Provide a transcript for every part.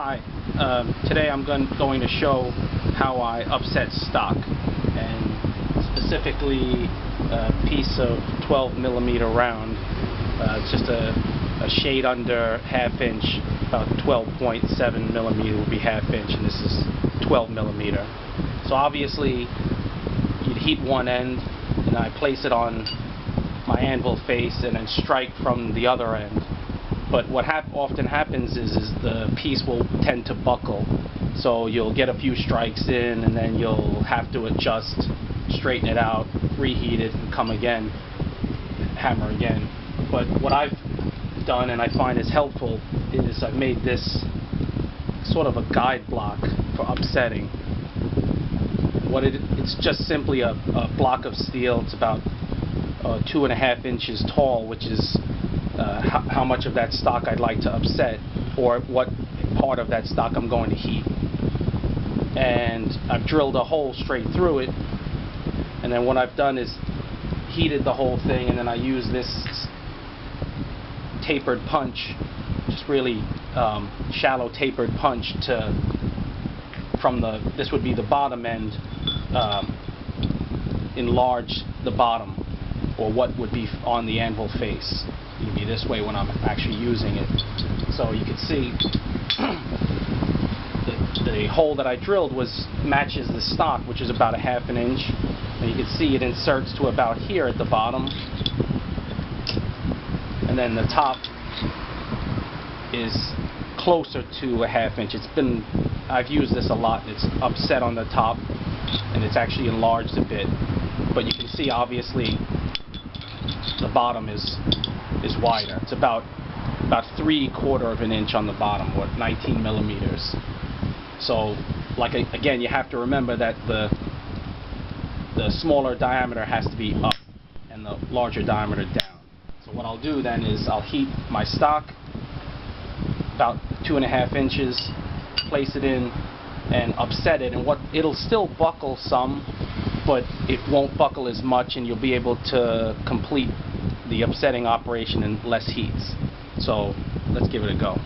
Hi, today I'm going to show how I upset stock, and specifically a piece of 12mm round. It's just a shade under ½ inch, about 12.7mm would be ½ inch, and this is 12mm. So obviously you'd heat one end, and I place it on my anvil face and then strike from the other end. But what often happens is the piece will tend to buckle. So you'll get a few strikes in, and then you'll have to adjust, straighten it out, reheat it, and come again, hammer again. But what I've done, and I find is helpful, is I've made this sort of a guide block for upsetting. It's just simply a block of steel. It's about 2½ inches tall, which is how much of that stock I'd like to upset, or what part of that stock I'm going to heat. And I've drilled a hole straight through it, and then what I've done is heated the whole thing, and then I use this tapered punch, just really shallow tapered punch, this would be the bottom end, enlarge the bottom, or what would be on the anvil face. It'd be this way when I'm actually using it. So you can see the hole that I drilled matches the stock, which is about ½ inch. And you can see it inserts to about here at the bottom. And then the top is closer to ½ inch. I've used this a lot. It's upset on the top, and it's actually enlarged a bit. But you can see obviously the bottom is wider. It's about 3/4 inch on the bottom, or 19mm. So, again, you have to remember that the smaller diameter has to be up and the larger diameter down. So what I'll do then is I'll heat my stock about 2½ inches, place it in, and upset it. And it'll still buckle some, but it won't buckle as much, and you'll be able to complete the upsetting operation in less heats. So let's give it a go.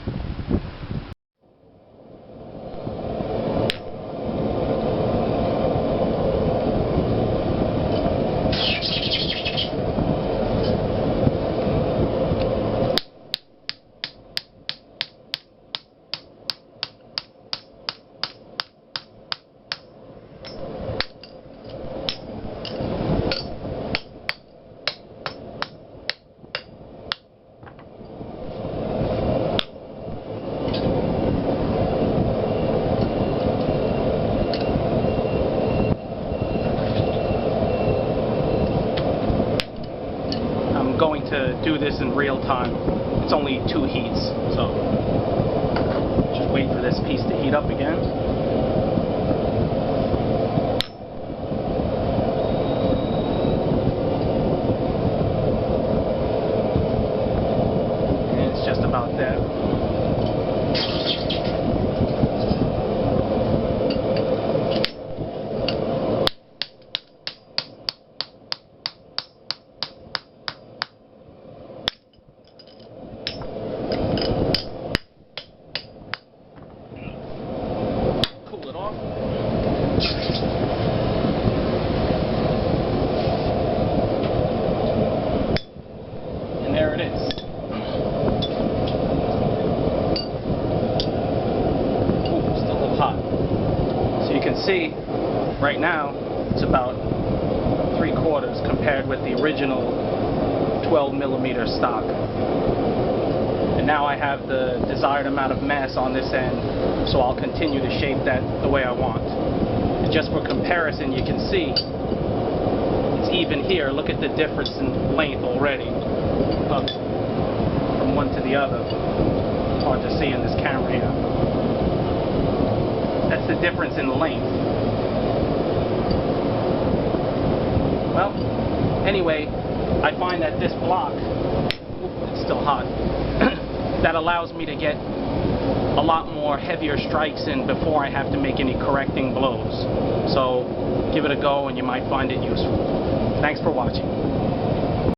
Going to do this in real time. It's only 2 heats, so just wait for this piece to heat up again. And it's just about there. And there it is. Ooh, still a little hot. So you can see right now it's about 3/4 compared with the original 12mm stock. And now I have the desired amount of mass on this end, so I'll continue to shape that the way I want. And just for comparison, you can see it's even here. Look at the difference in length already, up from one to the other. It's hard to see in this camera here. That's the difference in length. Well, anyway, I find that this block, it's still hot, that allows me to get a lot more heavier strikes in before I have to make any correcting blows. So give it a go and you might find it useful. Thanks for watching.